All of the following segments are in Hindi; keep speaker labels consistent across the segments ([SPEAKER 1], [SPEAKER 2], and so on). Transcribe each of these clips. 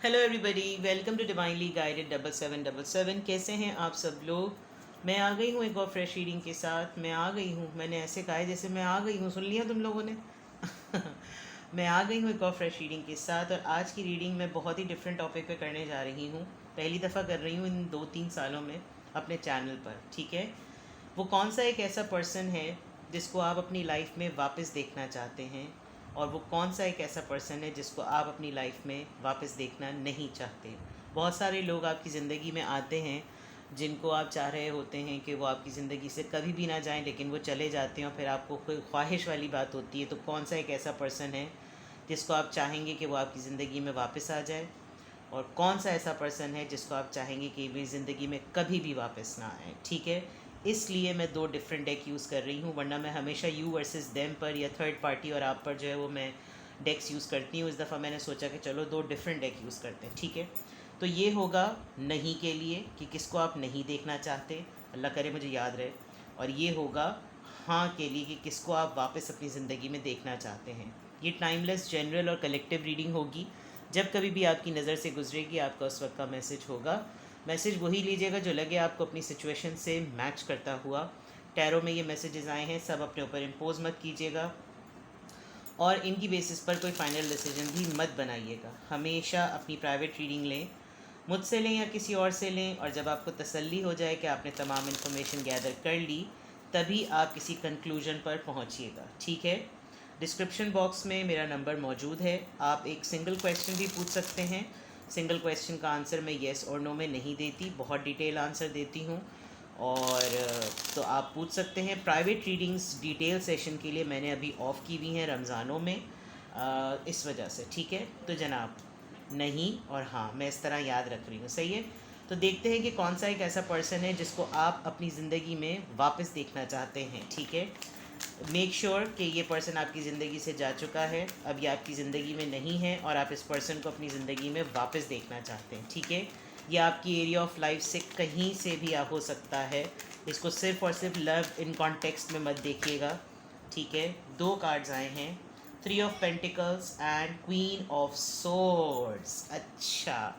[SPEAKER 1] Hello everybody, welcome to divinely guided 7777। कैसे हैं आप सब लोग। मैं आ गई हूँ एक और फ्रेश रीडिंग के साथ। मैं आ गई हूँ, मैंने ऐसे कहा है जैसे मैं आ गई हूँ, सुन लिया तुम लोगों ने। मैं आ गई हूँ एक और फ्रेश रीडिंग के साथ, और आज की रीडिंग मैं बहुत ही डिफरेंट टॉपिक पे करने जा रही हूँ। पहली दफ़ा कर रही हूँ इन 2-3 सालों में अपने चैनल पर। ठीक है, वो कौन सा एक ऐसा पर्सन है जिसको आप अपनी लाइफ में वापस देखना चाहते हैं, और वो कौन सा एक ऐसा पर्सन है जिसको आप अपनी लाइफ में वापस देखना नहीं चाहते। बहुत सारे लोग आपकी ज़िंदगी में आते हैं जिनको आप चाह रहे होते हैं कि वो आपकी ज़िंदगी से कभी भी ना जाएं, लेकिन वो चले जाते हैं और फिर आपको कोई ख्वाहिश वाली बात होती है। तो कौन सा एक ऐसा पर्सन है जिसको आप चाहेंगे कि वो आपकी ज़िंदगी में वापस आ जाए, और कौन सा ऐसा पर्सन है जिसको आप चाहेंगे कि मेरी ज़िंदगी में कभी भी वापस ना आए। ठीक है, इसलिए मैं 2 डिफरेंट डेक यूज़ कर रही हूँ, वरना मैं हमेशा यू वर्सेस देम पर या थर्ड पार्टी और आप पर जो है वो मैं डेक्स यूज़ करती हूँ। इस दफ़ा मैंने सोचा कि चलो 2 डिफरेंट डेक यूज़ करते हैं। ठीक है, तो ये होगा नहीं के लिए कि किसको आप नहीं देखना चाहते, अल्लाह करे मुझे याद रहे, और ये होगा हाँ के लिए कि किसको आप वापस अपनी ज़िंदगी में देखना चाहते हैं। ये टाइमलेस, जनरल और कलेक्टिव रीडिंग होगी। जब कभी भी आपकी नज़र से गुजरेगी आपका उस वक्त का मैसेज होगा। मैसेज वही लीजिएगा जो लगे आपको अपनी सिचुएशन से मैच करता हुआ। टैरो में ये मैसेजेस आए हैं, सब अपने ऊपर इम्पोज मत कीजिएगा, और इनकी बेसिस पर कोई फाइनल डिसीजन भी मत बनाइएगा। हमेशा अपनी प्राइवेट रीडिंग लें, मुझसे लें या किसी और से लें, और जब आपको तसल्ली हो जाए कि आपने तमाम इन्फॉर्मेशन गैदर कर ली, तभी आप किसी कंक्लूजन पर पहुंचिएगा। ठीक है, डिस्क्रिप्शन बॉक्स में मेरा नंबर मौजूद है। आप एक सिंगल क्वेश्चन भी पूछ सकते हैं। सिंगल क्वेश्चन का आंसर मैं येस और नो में नहीं देती, बहुत डिटेल आंसर देती हूँ। और तो आप पूछ सकते हैं। प्राइवेट रीडिंग्स डिटेल सेशन के लिए मैंने अभी ऑफ़ की हुई हैं रमज़ानों में, इस वजह से। ठीक है, तो जनाब नहीं और हाँ मैं इस तरह याद रख रही हूँ, सही है। तो देखते हैं कि कौन सा एक ऐसा पर्सन है जिसको आप अपनी ज़िंदगी में वापस देखना चाहते हैं। ठीक है, मेक श्योर कि ये पर्सन आपकी ज़िंदगी से जा चुका है, अब ये आपकी ज़िंदगी में नहीं है, और आप इस पर्सन को अपनी ज़िंदगी में वापस देखना चाहते हैं। ठीक है, ये आपकी एरिया ऑफ लाइफ से कहीं से भी हो सकता है। इसको सिर्फ़ और सिर्फ लव इन कॉन्टेक्स्ट में मत देखिएगा। ठीक है, 2 कार्ड्स आए हैं, 3 of pentacles and queen of swords. अच्छा,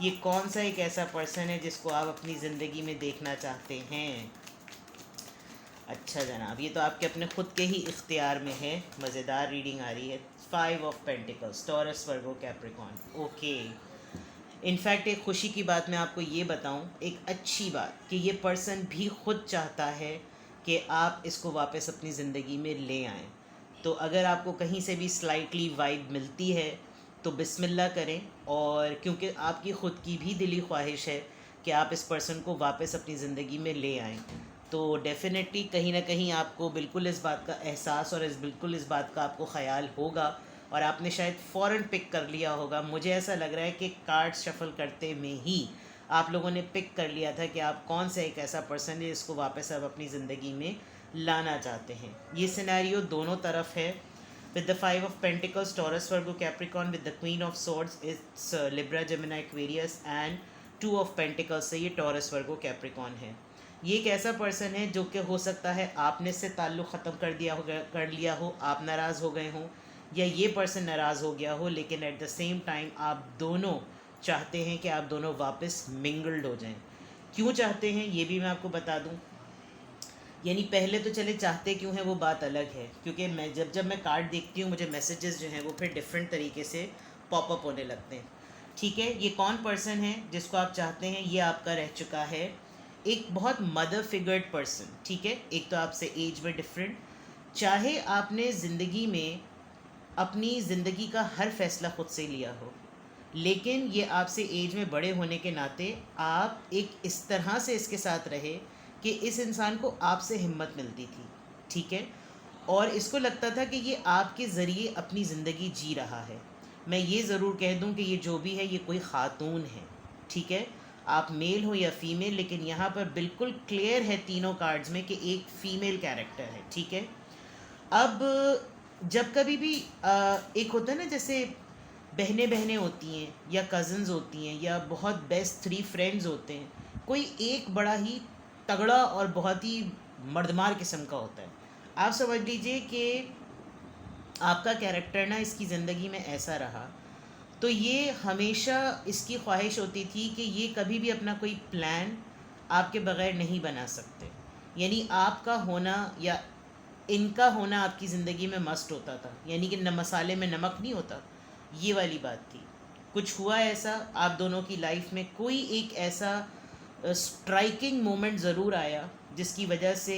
[SPEAKER 1] ये कौन सा एक ऐसा पर्सन है जिसको आप अपनी ज़िंदगी में देखना चाहते हैं। अच्छा जनाब, ये तो आपके अपने ख़ुद के ही इख्तियार में है। मज़ेदार रीडिंग आ रही है। 5 of pentacles, taurus, Virgo, Capricorn. Okay, in fact एक ख़ुशी की बात मैं आपको ये बताऊं, एक अच्छी बात कि ये पर्सन भी ख़ुद चाहता है कि आप इसको वापस अपनी ज़िंदगी में ले आएँ। तो अगर आपको कहीं से भी स्लाइटली वाइब मिलती है तो बिस्मिल्लाह करें, और क्योंकि आपकी ख़ुद की भी दिली ख्वाहिश है कि आप इस पर्सन को वापस अपनी ज़िंदगी में ले आएँ, तो डेफ़िनेटली कहीं ना कहीं आपको बिल्कुल इस बात का एहसास और बिल्कुल इस बात का आपको ख़याल होगा, और आपने शायद फ़ौरन पिक कर लिया होगा। मुझे ऐसा लग रहा है कि कार्ड शफल करते में ही आप लोगों ने पिक कर लिया था कि आप कौन सा एक ऐसा पर्सन है जिसको वापस आप अपनी ज़िंदगी में लाना चाहते हैं। ये सिनेरियो दोनों तरफ है। With the 5 of Pentacles, Taurus, Virgo, Capricorn, with the Queen of Swords, it's Libra, Gemini, Aquarius, and 2 of Pentacles से ये Taurus, Virgo, Capricorn है। ये एक ऐसा पर्सन है जो कि हो सकता है आपने इससे ताल्लुक़ ख़त्म कर लिया हो, आप नाराज़ हो गए हों, या ये पर्सन नाराज़ हो गया हो, लेकिन एट द सेम टाइम आप दोनों चाहते हैं कि आप दोनों वापस मिंगल्ड हो जाएं। क्यों चाहते हैं ये भी मैं आपको बता दूं। यानी पहले तो चले चाहते क्यों हैं वो बात अलग है, क्योंकि मैं जब मैं कार्ड देखती हूँ मुझे मैसेजेस जो हैं वो फिर डिफरेंट तरीके से पॉपअप होने लगते हैं। ठीक है, ये कौन पर्सन है जिसको आप चाहते हैं, ये आपका रह चुका है एक बहुत मदर फिगर्ड पर्सन। ठीक है, एक तो आपसे एज में डिफरेंट, चाहे आपने ज़िंदगी में अपनी ज़िंदगी का हर फैसला खुद से लिया हो, लेकिन ये आपसे एज में बड़े होने के नाते आप एक इस तरह से इसके साथ रहे कि इस इंसान को आपसे हिम्मत मिलती थी। ठीक है, और इसको लगता था कि ये आपके ज़रिए अपनी ज़िंदगी जी रहा है। मैं ये ज़रूर कह दूं कि ये जो भी है ये कोई ख़ातून है। ठीक है, आप मेल हो या फीमेल, लेकिन यहाँ पर बिल्कुल क्लियर है तीनों कार्ड्स में कि एक फ़ीमेल कैरेक्टर है। ठीक है, अब जब कभी भी एक होता है ना, जैसे बहनें बहनें होती हैं या कज़न्स होती हैं या बहुत बेस्ट 3 फ्रेंड्स होते हैं, कोई एक बड़ा ही तगड़ा और बहुत ही मर्दमार किस्म का होता है। आप समझ लीजिए कि आपका कैरेक्टर ना इसकी ज़िंदगी में ऐसा रहा, तो ये हमेशा इसकी ख्वाहिश होती थी कि ये कभी भी अपना कोई प्लान आपके बगैर नहीं बना सकते, यानी आपका होना या इनका होना आपकी ज़िंदगी में मस्ट होता था, यानी कि न मसाले में नमक नहीं होता, ये वाली बात थी। कुछ हुआ ऐसा आप दोनों की लाइफ में, कोई एक ऐसा स्ट्राइकिंग मोमेंट ज़रूर आया जिसकी वजह से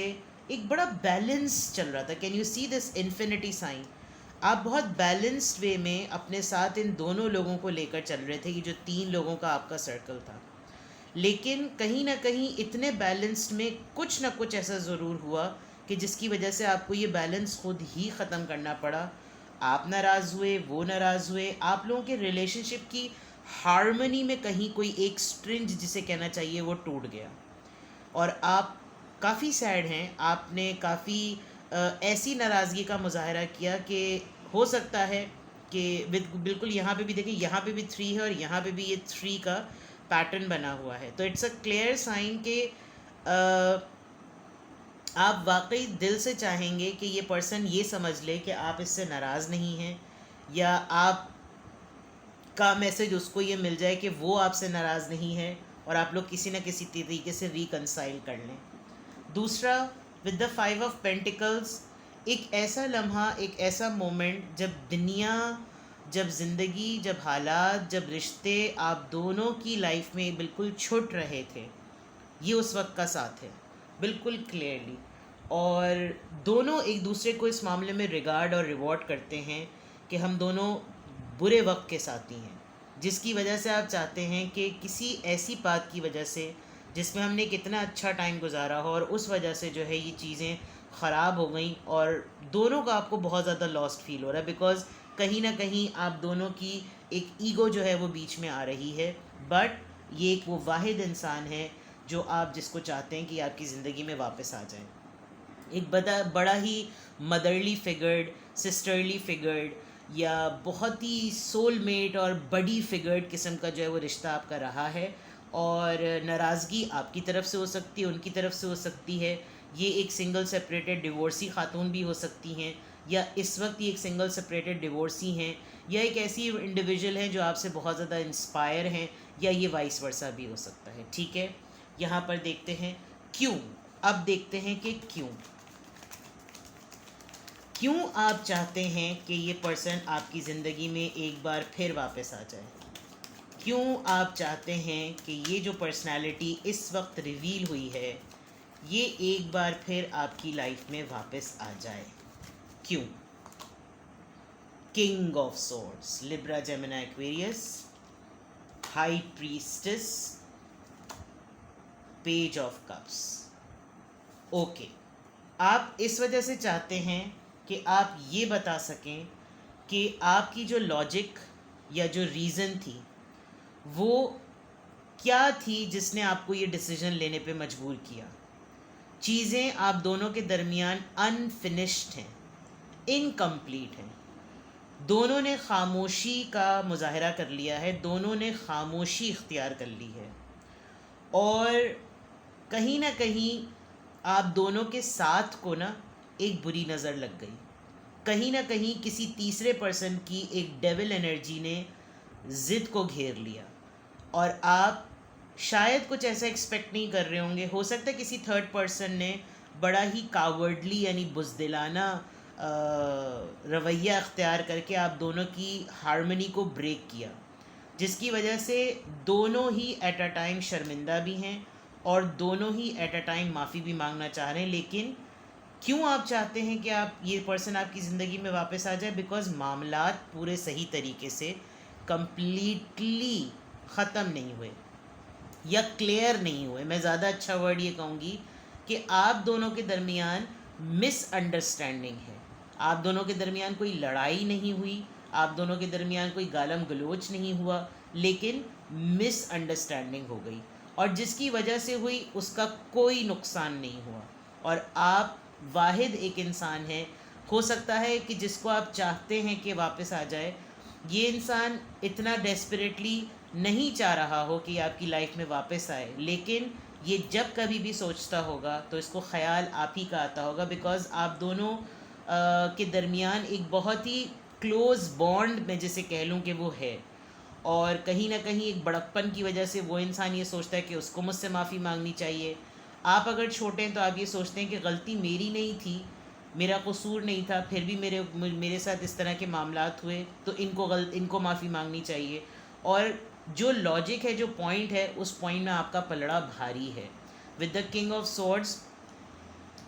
[SPEAKER 1] एक बड़ा बैलेंस चल रहा था। Can you see this infinity sign? आप बहुत बैलेंस्ड वे में अपने साथ इन दोनों लोगों को लेकर चल रहे थे, कि जो 3 लोगों का आपका सर्कल था, लेकिन कहीं ना कहीं इतने बैलेंस्ड में कुछ ना कुछ ऐसा ज़रूर हुआ कि जिसकी वजह से आपको ये बैलेंस खुद ही ख़त्म करना पड़ा। आप नाराज़ हुए, वो नाराज़ हुए, आप लोगों के रिलेशनशिप की हार्मनी में कहीं कोई एक स्ट्रिंज जिसे कहना चाहिए वो टूट गया, और आप काफ़ी सैड हैं। आपने काफ़ी ऐसी नाराज़गी का मुजाहरा किया कि हो सकता है कि बिल्कुल यहाँ पे भी देखिए, यहाँ पे भी 3 है और यहाँ पे भी ये 3 का पैटर्न बना हुआ है। तो इट्स अ क्लियर साइन कि आप वाकई दिल से चाहेंगे कि ये पर्सन ये समझ ले कि आप इससे नाराज़ नहीं हैं, या आप का मैसेज उसको ये मिल जाए कि वो आपसे नाराज़ नहीं है, और आप लोग किसी न किसी तरीके से रिकनसाइल कर लें। दूसरा, विद द 5 ऑफ पेंटिकल्स, एक ऐसा लम्हा, एक ऐसा मोमेंट जब दुनिया, जब ज़िंदगी, जब हालात, जब रिश्ते आप दोनों की लाइफ में बिल्कुल छुट रहे थे, ये उस वक्त का साथ है, बिल्कुल क्लियरली। और दोनों एक दूसरे को इस मामले में रिगार्ड और रिवॉर्ड करते हैं कि हम दोनों बुरे वक्त के साथी हैं, जिसकी वजह से आप चाहते हैं कि किसी ऐसी बात की वजह से जिसमें हमने कितना अच्छा टाइम गुजारा हो, और उस वजह से जो है ये चीज़ें ख़राब हो गई, और दोनों का आपको बहुत ज़्यादा लॉस्ट फील हो रहा है, बिकॉज़ कहीं ना कहीं आप दोनों की एक ईगो जो है वो बीच में आ रही है। बट ये एक वो वाहिद इंसान है जो आप जिसको चाहते हैं कि आपकी ज़िंदगी में वापस आ जाए। एक बड़ा ही मदरली फिगर्ड, सिस्टरली फिगर्ड, या बहुत ही सोलमेट और बड़ी फिगर्ड किस्म का जो है वो रिश्ता आपका रहा है। और नाराज़गी आपकी तरफ से हो सकती है, उनकी तरफ से हो सकती है। ये एक सिंगल सेपरेटेड डिवोर्सी खातून भी हो सकती हैं, या इस वक्त ये एक सिंगल सेपरेटेड डिवोर्सी हैं, या एक ऐसी इंडिविजुअल हैं जो आपसे बहुत ज़्यादा इंस्पायर हैं, या ये वाइस वर्सा भी हो सकता है। ठीक है, यहाँ पर देखते हैं क्यों। अब देखते हैं कि क्यों आप चाहते हैं कि ये पर्सन आपकी ज़िंदगी में एक बार फिर वापस आ जाए। क्यों आप चाहते हैं कि ये जो पर्सनालिटी इस वक्त रिवील हुई है, ये एक बार फिर आपकी लाइफ में वापस आ जाए। क्यों? King of swords, Libra, Gemini, Aquarius, high priestess, page of cups. Okay, आप इस वजह से चाहते हैं कि आप ये बता सकें कि आपकी जो लॉजिक या जो रीज़न थी वो क्या थी जिसने आपको ये डिसीजन लेने पे मजबूर किया। चीज़ें आप दोनों के दरमियान अनफिनिश्ड हैं, इनकम्प्लीट हैं। दोनों ने खामोशी का मुजाहरा कर लिया है, दोनों ने खामोशी इख्तियार कर ली है, और कहीं ना कहीं आप दोनों के साथ को ना एक बुरी नज़र लग गई। कहीं ना कहीं किसी तीसरे पर्सन की एक डेविल एनर्जी ने ज़िद को घेर लिया, और आप शायद कुछ ऐसा एक्सपेक्ट नहीं कर रहे होंगे। हो सकता है किसी थर्ड पर्सन ने बड़ा ही कावर्डली यानी बुज़दिलाना रवैया अख्तियार करके आप दोनों की हार्मनी को ब्रेक किया, जिसकी वजह से दोनों ही एट अ टाइम शर्मिंदा भी हैं और दोनों ही एट अ टाइम माफ़ी भी मांगना चाह रहे हैं। लेकिन क्यों आप चाहते हैं कि आप ये पर्सन आपकी ज़िंदगी में वापस आ जाए? बिकॉज़ मामलात पूरे सही तरीके से कम्प्लीटली ख़त्म नहीं हुए या क्लियर नहीं हुए। मैं ज़्यादा अच्छा वर्ड ये कहूँगी कि आप दोनों के दरमियान मिसअंडरस्टैंडिंग है। आप दोनों के दरमियान कोई लड़ाई नहीं हुई, आप दोनों के दरमियान कोई गालम गलोच नहीं हुआ, लेकिन मिसअंडरस्टैंडिंग हो गई, और जिसकी वजह से हुई उसका कोई नुकसान नहीं हुआ। और आप वाहिद एक इंसान है, हो सकता है कि जिसको आप चाहते हैं कि वापस आ जाए, ये इंसान इतना डेस्परेटली नहीं चाह रहा हो कि आपकी लाइफ में वापस आए, लेकिन ये जब कभी भी सोचता होगा तो इसको ख्याल आप ही का आता होगा। बिकॉज़ आप दोनों के दरमियान एक बहुत ही क्लोज़ बॉन्ड में जिसे कह लूँ कि वो है, और कहीं ना कहीं एक बड़प्पन की वजह से वो इंसान ये सोचता है कि उसको मुझसे माफ़ी मांगनी चाहिए। आप अगर छोटे हैं तो आप ये सोचते हैं कि गलती मेरी नहीं थी, मेरा कसूर नहीं था, फिर भी मेरे साथ इस तरह के मामलात हुए, तो इनको माफ़ी मांगनी चाहिए। और जो लॉजिक है, जो पॉइंट है, उस पॉइंट में आपका पलड़ा भारी है। With the king of swords,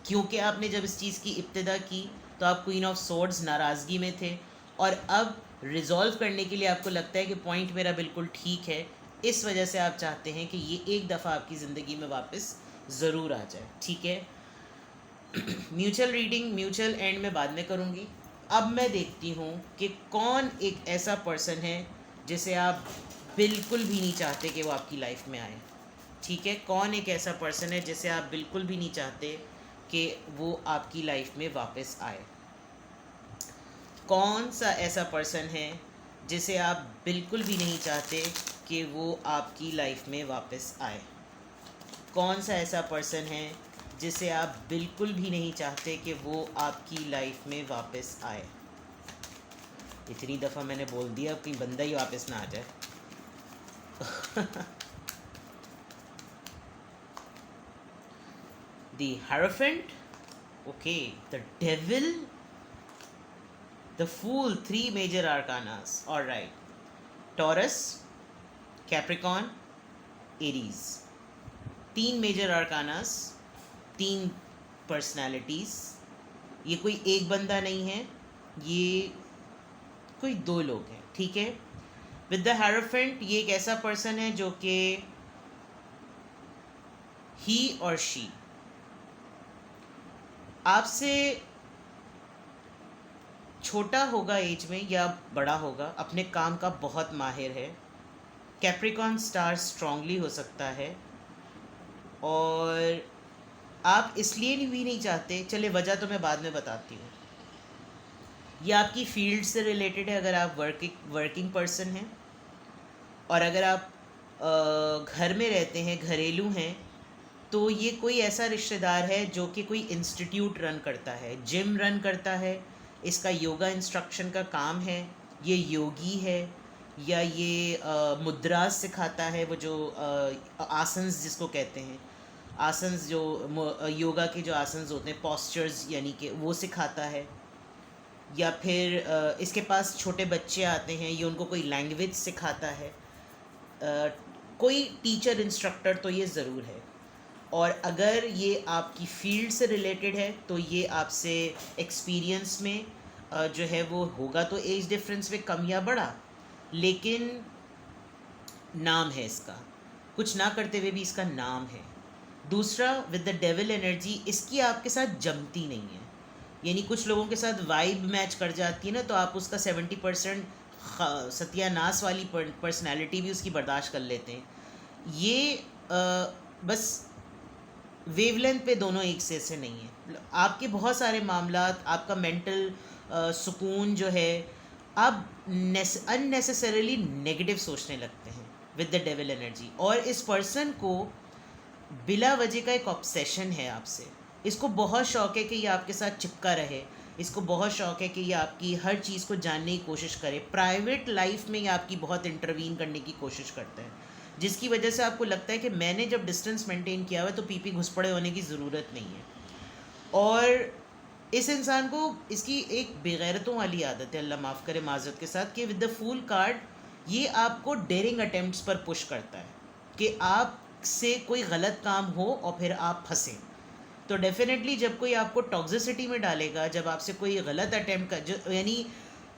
[SPEAKER 1] क्योंकि आपने जब इस चीज़ की इब्तिदा की तो आप क्वीन ऑफ सॉर्ड्स नाराज़गी में थे, और अब रिज़ॉल्व करने के लिए आपको लगता है कि पॉइंट मेरा बिल्कुल ठीक है, इस वजह से आप चाहते हैं कि ये एक दफ़ा आपकी ज़िंदगी में वापस ज़रूर आ जाए। ठीक है, म्यूचुअल रीडिंग, म्यूचुअल एंड में बाद में करूँगी। अब मैं देखती हूँ कि कौन एक ऐसा पर्सन है जिसे आप बिल्कुल भी नहीं चाहते कि वो आपकी लाइफ में आए। ठीक है, कौन एक ऐसा पर्सन है जिसे आप बिल्कुल भी नहीं चाहते कि वो आपकी लाइफ में वापस आए। कौन सा ऐसा पर्सन है जिसे आप बिल्कुल भी नहीं चाहते कि वो आपकी लाइफ में वापस आए। कौन सा ऐसा पर्सन है जिसे आप बिल्कुल भी नहीं चाहते कि वो आपकी लाइफ में वापस आए। इतनी दफ़ा मैंने बोल दिया, अब कहीं बंदा ही वापस ना आ जाए। The Hierophant, okay, the Devil, the Fool, 3 major arcanas. All right, Taurus, Capricorn, Aries, 3 major arcanas, 3 personalities. ये कोई एक बंदा नहीं है, ये कोई 2 लोग हैं। ठीक है, विद द Hierophant, ये एक ऐसा पर्सन है जो कि ही और शी आपसे छोटा होगा एज में या बड़ा होगा, अपने काम का बहुत माहिर है। कैप्रिकॉन स्टार स्ट्रांगली हो सकता है, और आप इसलिए भी नहीं चाहते, चले वजह तो मैं बाद में बताती हूँ। ये आपकी फील्ड से रिलेटेड है, अगर आप वर्किंग पर्सन हैं, और अगर आप घर में रहते हैं, घरेलू हैं, तो ये कोई ऐसा रिश्तेदार है जो कि कोई इंस्टीट्यूट रन करता है, जिम रन करता है, इसका योगा इंस्ट्रक्शन का काम है, ये योगी है, या ये मुद्रास सिखाता है, वो जो आसन्स जिसको कहते हैं, आसन्स जो योगा के जो आसन्स होते हैं, पॉस्चर्स यानी कि वो सिखाता है, या फिर इसके पास छोटे बच्चे आते हैं, ये उनको कोई लैंग्वेज सिखाता है। कोई टीचर इंस्ट्रक्टर तो ये ज़रूर है। और अगर ये आपकी फील्ड से रिलेटेड है तो ये आपसे एक्सपीरियंस में जो है वो होगा, तो एज डिफरेंस में कम या बड़ा, लेकिन नाम है इसका, कुछ ना करते हुए भी इसका नाम है। दूसरा, विद द डेविल एनर्जी, इसकी आपके साथ जमती नहीं है, यानी कुछ लोगों के साथ वाइब मैच कर जाती है ना, तो आप उसका 70% सत्यानाश वाली पर्सनैलिटी भी उसकी बर्दाश्त कर लेते हैं। ये बस वेवलेंथ पे दोनों एक से नहीं है। आपके बहुत सारे मामलात, आपका मेंटल सुकून जो है, आप अननेसेसरीली नेगेटिव सोचने लगते हैं विद द डेविल एनर्जी। और इस पर्सन को बिला वजह का एक ऑब्सेशन है आपसे, इसको बहुत शौक है कि ये आपके साथ चिपका रहे, इसको बहुत शौक है कि ये आपकी हर चीज़ को जानने की कोशिश करे, प्राइवेट लाइफ में ये आपकी बहुत इंटरवीन करने की कोशिश करते हैं, जिसकी वजह से आपको लगता है कि मैंने जब डिस्टेंस मेंटेन किया हुआ है तो पीपी घुसपड़े होने की ज़रूरत नहीं है। और इस इंसान को इसकी एक बेगैरतों वाली आदत है, अल्लाह माफ़ करे माज़रत के साथ, कि विद द फूल कार्ड ये आपको डेयरिंग अटेम्प्ट्स पर पुश करता है कि आपसे कोई गलत काम हो और फिर आप फंसें। तो डेफिनेटली जब कोई आपको टॉक्सिसिटी में डालेगा, जब आपसे कोई गलत अटैम्प्ट कर, जो यानी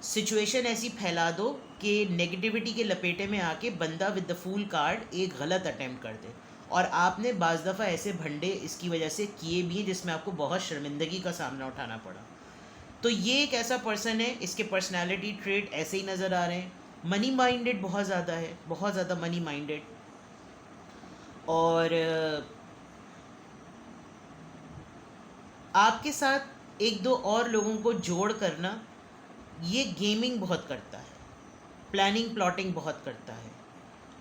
[SPEAKER 1] सिचुएशन ऐसी फैला दो कि नेगेटिविटी के लपेटे में आके बंदा विद द फूल कार्ड एक गलत अटैम्प्ट कर दे, और आपने बाज़ दफ़ा ऐसे भंडे इसकी वजह से किए भी हैं जिसमें आपको बहुत शर्मिंदगी का सामना उठाना पड़ा। तो ये एक ऐसा पर्सन है, इसके पर्सनालिटी ट्रेट ऐसे ही नज़र आ रहे हैं। मनी माइंडेड बहुत ज़्यादा है, बहुत ज़्यादा मनी माइंडेड, और आपके साथ एक दो और लोगों को जोड़ करना, ये गेमिंग बहुत करता है, प्लानिंग प्लॉटिंग बहुत करता है,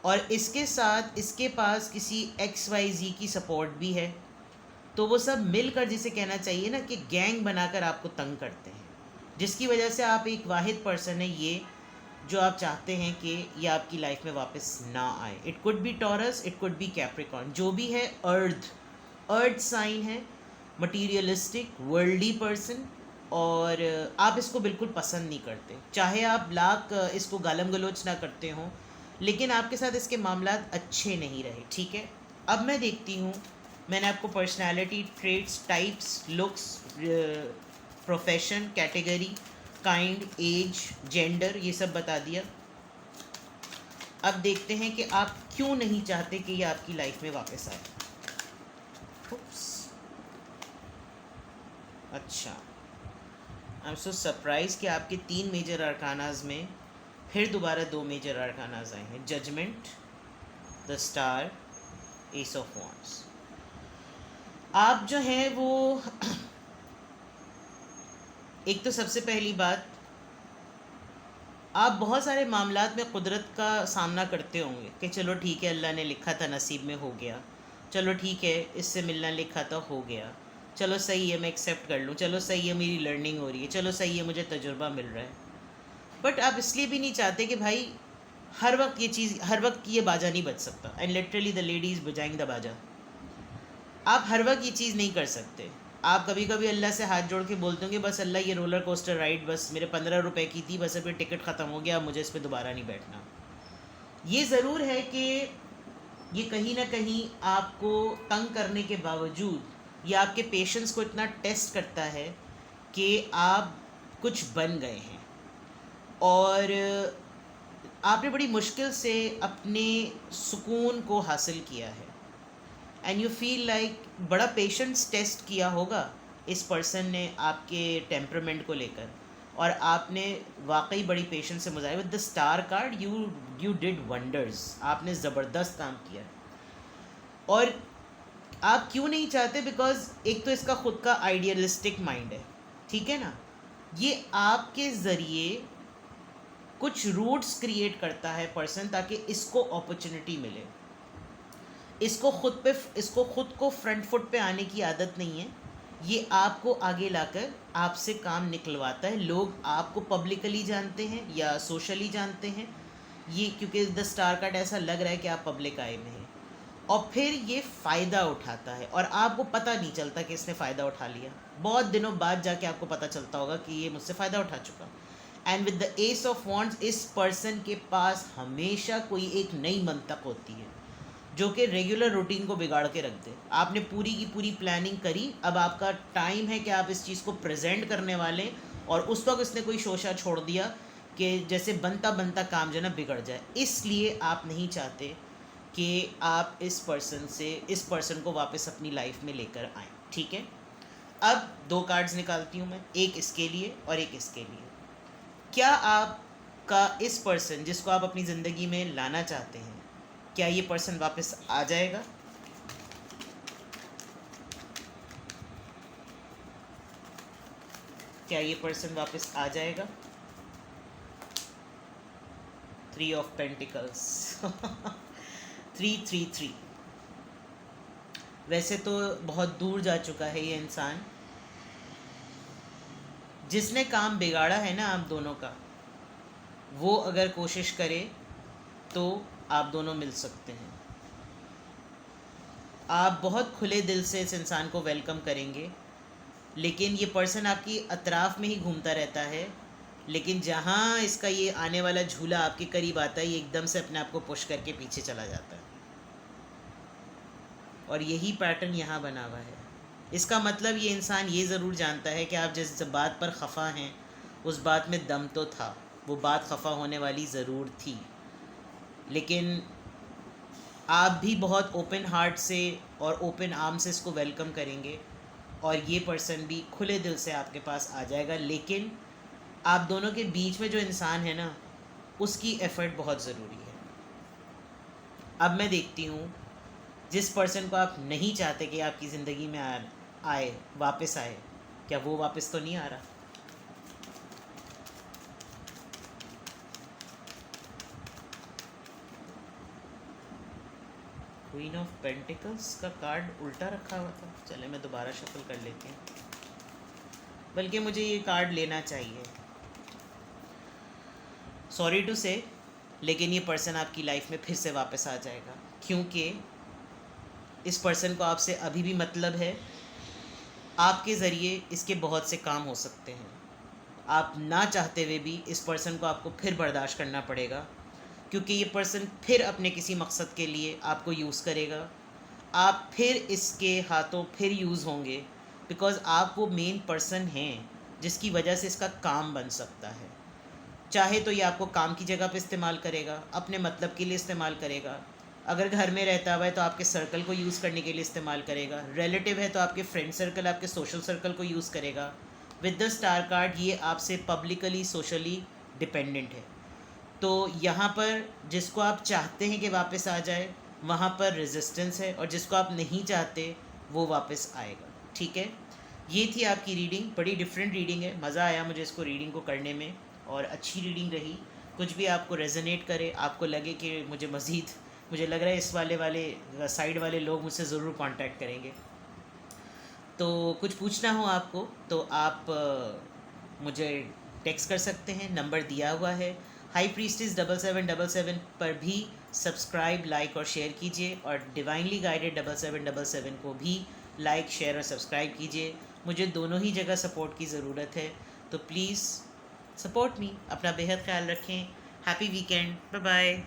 [SPEAKER 1] और इसके साथ इसके पास किसी XYZ की सपोर्ट भी है, तो वो सब मिलकर, जिसे कहना चाहिए ना कि गैंग बनाकर आपको तंग करते हैं, जिसकी वजह से आप एक वाहिद पर्सन है ये जो आप चाहते हैं कि ये आपकी लाइफ में वापस ना आए. It could be taurus, it could be Capricorn, जो भी है अर्थ साइन है, मटीरियलिस्टिक वर्ल्डी पर्सन. और आप इसको बिल्कुल पसंद नहीं करते, चाहे आप लाख इसको गालम गलोच ना करते हों, लेकिन आपके साथ इसके मामलात अच्छे नहीं रहे. ठीक है, अब मैं देखती हूँ. मैंने आपको personality traits, types, looks, profession, category, kind, age, gender, ये सब बता दिया. अब देखते हैं कि आप क्यों नहीं चाहते कि ये आपकी लाइफ में वापस आए. अच्छा, आई एम सो सरप्राइज कि आपके 3 मेजर अरकानाज में फिर दोबारा 2 मेजर अरकानाज आए हैं. Judgement, the star, ace of wands. आप जो हैं वो एक तो सबसे पहली बात, आप बहुत सारे मामलात में कुदरत का सामना करते होंगे कि चलो ठीक है, अल्लाह ने लिखा था नसीब में हो गया, चलो ठीक है इससे मिलना लिखा था हो गया, चलो सही है मैं एक्सेप्ट कर लूँ, चलो सही है मेरी लर्निंग हो रही है, चलो सही है मुझे तजुर्बा मिल रहा है. बट आप इसलिए भी नहीं चाहते कि भाई हर वक्त ये बाजा नहीं बज सकता. And literally the lady is बजाइंग द बाजा. आप हर वक्त ये चीज़ नहीं कर सकते. आप कभी कभी अल्लाह से हाथ जोड़ के बोलते होंगे बस अल्लाह ये रोलर कोस्टर राइड बस मेरे 15 रुपए की थी, बस अभी टिकट ख़त्म हो गया, मुझे इस पर दोबारा नहीं बैठना. ये ज़रूर है कि ये कहीं ना कहीं आपको तंग करने के बावजूद ये आपके पेशेंस को इतना टेस्ट करता है कि आप कुछ बन गए हैं और आपने बड़ी मुश्किल से अपने सुकून को हासिल किया है. एंड यू फील लाइक बड़ा पेशेंस टेस्ट किया होगा इस पर्सन ने आपके टेम्परामेंट को लेकर, और आपने वाकई बड़ी पेशेंस से मुजाहिर. With the star card you did wonders. आपने ज़बरदस्त काम किया. और आप क्यों नहीं चाहते? बिकॉज एक तो इसका ख़ुद का आइडियलिस्टिक माइंड है, ठीक है ना. ये आपके ज़रिए कुछ रूट्स क्रिएट करता है पर्सन ताकि इसको अपॉर्चुनिटी मिले. इसको खुद को फ्रंट फुट पे आने की आदत नहीं है. ये आपको आगे लाकर आपसे काम निकलवाता है. लोग आपको पब्लिकली जानते हैं या सोशली जानते हैं, ये क्योंकि द स्टार कार्ड ऐसा लग रहा है कि आप पब्लिक आए में हैं, और फिर ये फ़ायदा उठाता है और आपको पता नहीं चलता कि इसने फ़ायदा उठा लिया. बहुत दिनों बाद जाके आपको पता चलता होगा कि ये मुझसे फ़ायदा उठा चुका. And with the S of wands, इस पर्सन के पास हमेशा कोई एक नई मंतक होती है जो कि रेगुलर रूटीन को बिगाड़ के रख दे. आपने पूरी की पूरी प्लानिंग करी, अब आपका टाइम है कि आप इस चीज़ को प्रेजेंट करने वाले, और उस वक्त इसने कोई शोशा छोड़ दिया कि जैसे बनता बनता काम जो है ना बिगड़ जाए. इसलिए आप नहीं चाहते कि आप इस पर्सन को वापस अपनी लाइफ में लेकर आएँ. ठीक है, अब 2 कार्ड्स निकालती हूँ मैं, एक इसके लिए और एक इसके लिए. क्या आपका इस पर्सन जिसको आप अपनी ज़िंदगी में लाना चाहते हैं, क्या ये पर्सन वापस आ जाएगा? क्या ये पर्सन वापस आ जाएगा? 3 ऑफ पेंटिकल्स 333. वैसे तो बहुत दूर जा चुका है ये इंसान. जिसने काम बिगाड़ा है ना आप दोनों का, वो अगर कोशिश करे तो आप दोनों मिल सकते हैं. आप बहुत खुले दिल से इस इंसान को वेलकम करेंगे, लेकिन ये पर्सन आपकी अतराफ़ में ही घूमता रहता है, लेकिन जहाँ इसका ये आने वाला झूला आपके करीब आता है, ये एकदम से अपने आप को पुश करके पीछे चला जाता है. और यही पैटर्न यहाँ बना हुआ है. इसका मतलब ये इंसान ये ज़रूर जानता है कि आप जिस बात पर ख़फ़ा हैं उस बात में दम तो था, वो बात ख़फ़ा होने वाली ज़रूर थी, लेकिन आप भी बहुत ओपन हार्ट से और ओपन आर्म से इसको वेलकम करेंगे, और ये पर्सन भी खुले दिल से आपके पास आ जाएगा. लेकिन आप दोनों के बीच में जो इंसान है ना, उसकी एफ़र्ट बहुत ज़रूरी है. अब मैं देखती हूँ जिस पर्सन को आप नहीं चाहते कि आपकी ज़िंदगी में आए वापस आए, क्या वो वापस तो नहीं आ रहा? क्वीन ऑफ पेंटिकल्स का कार्ड उल्टा रखा हुआ था. चले मैं दोबारा शफल कर लेती हूँ, बल्कि मुझे ये कार्ड लेना चाहिए. सॉरी टू से, लेकिन ये पर्सन आपकी लाइफ में फिर से वापस आ जाएगा, क्योंकि इस पर्सन को आपसे अभी भी मतलब है। आपके ज़रिए इसके बहुत से काम हो सकते हैं। आप ना चाहते हुए भी इस पर्सन को आपको फिर बर्दाश्त करना पड़ेगा, क्योंकि ये पर्सन फिर अपने किसी मकसद के लिए आपको यूज़ करेगा। आप फिर इसके हाथों फिर यूज़ होंगे, बिकॉज़ आप वो मेन पर्सन हैं जिसकी वजह से इसका काम बन सकता है। चाहे तो ये आपको काम की जगह पे इस्तेमाल करेगा, अपने मतलब के लिए इस्तेमाल करेगा। अगर घर में रहता हुआ है तो आपके सर्कल को यूज़ करने के लिए इस्तेमाल करेगा। रिलेटिव है तो आपके फ्रेंड सर्कल, आपके सोशल सर्कल को यूज़ करेगा। विद द स्टार कार्ड ये आपसे पब्लिकली सोशली डिपेंडेंट है। तो यहाँ पर जिसको आप चाहते हैं कि वापस आ जाए, वहाँ पर रेजिस्टेंस है, और जिसको आप नहीं चाहते वो वापस आएगा। ठीक है, ये थी आपकी रीडिंग। बड़ी डिफरेंट रीडिंग है, मज़ा आया मुझे इसको रीडिंग को करने में, और अच्छी रीडिंग रही। कुछ भी आपको रेजोनेट करे, आपको लगे कि मुझे लग रहा है इस वाले साइड वाले लोग मुझसे ज़रूर कांटेक्ट करेंगे। तो कुछ पूछना हो आपको तो आप मुझे टेक्स्ट कर सकते हैं, नंबर दिया हुआ है। हाई प्रीस्टिस 7777 पर भी सब्सक्राइब, लाइक और शेयर कीजिए, और डिवाइनली गाइडेड 7777 को भी लाइक, शेयर और सब्सक्राइब कीजिए। मुझे दोनों ही जगह सपोर्ट की ज़रूरत है, तो प्लीज़ सपोर्ट मी। अपना बेहद ख्याल रखें। Happy weekend, bye bye.